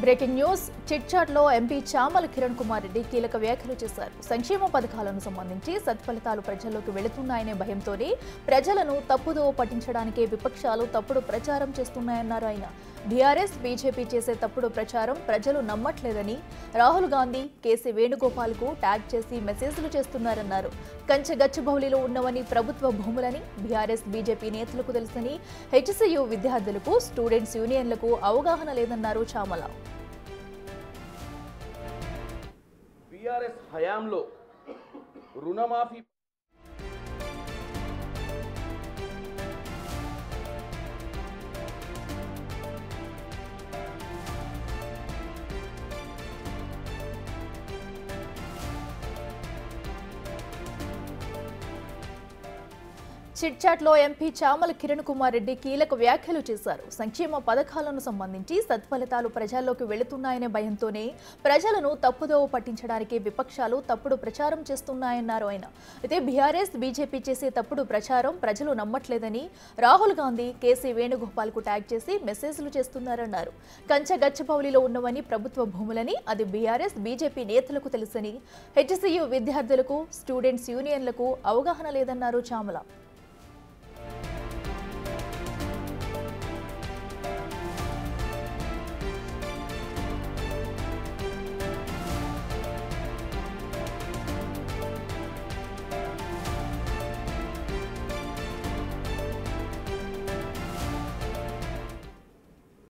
Breaking news చిట్చాట్లో MP Chamala Kiran Kumar Reddy కీలక వ్యాఖ్యలు చేశారు. సంక్షేమ పథకాలను సంబంధించి సత్ఫలితాలు ప్రజల్లోకి వెళుతున్నాయనే భయంతోనే ప్రజలను తప్పుదోవ పట్టించడానికే విపక్షాలు తప్పుడు ప్రచారం చేస్తున్నాయన్నారు ఆయన. బీఆర్ఎస్ బీజేపీ చేసే తప్పుడు ప్రచారం ప్రజలు నమ్మట్లేదని రాహుల్ గాంధీ కేసీ వేణుగోపాల్కు ట్యాగ్ చేసి మెసేజ్లు చేస్తున్నారన్నారు. కంచగచ్చిబౌలిలో ఉన్నవని ప్రభుత్వ భూములని బీఆర్ఎస్ బీజేపీ నేతలకు తెలుసని, హెచ్సీయూ విద్యార్థులకు స్టూడెంట్స్ యూనియన్లకు అవగాహన లేదన్నారు చామల. బీఆర్ఎస్ హయాంలో రుణమాఫీ చిట్చాట్లో ఎంపీ చామల కిరణ్ కుమార్ రెడ్డి కీలక వ్యాఖ్యలు చేశారు. సంక్షేమ పథకాలను సంబంధించి సత్ఫలితాలు ప్రజల్లోకి వెళుతున్నాయనే భయంతోనే ప్రజలను తప్పుదోవ పట్టించడానికి విపక్షాలు తప్పుడు ప్రచారం చేస్తున్నాయన్నారు ఆయన. అయితే బీఆర్ఎస్ బీజేపీ చేసే తప్పుడు ప్రచారం ప్రజలు నమ్మట్లేదని రాహుల్ గాంధీ కేసీ వేణుగోపాల్కు ట్యాగ్ చేసి మెసేజ్లు చేస్తున్నారన్నారు. కంచగచ్చిబౌలిలో ఉన్నవని ప్రభుత్వ భూములని అది బీఆర్ఎస్ బీజేపీ నేతలకు తెలుసని, హెచ్సీయూ విద్యార్థులకు స్టూడెంట్స్ యూనియన్లకు అవగాహన లేదన్నారు చామల.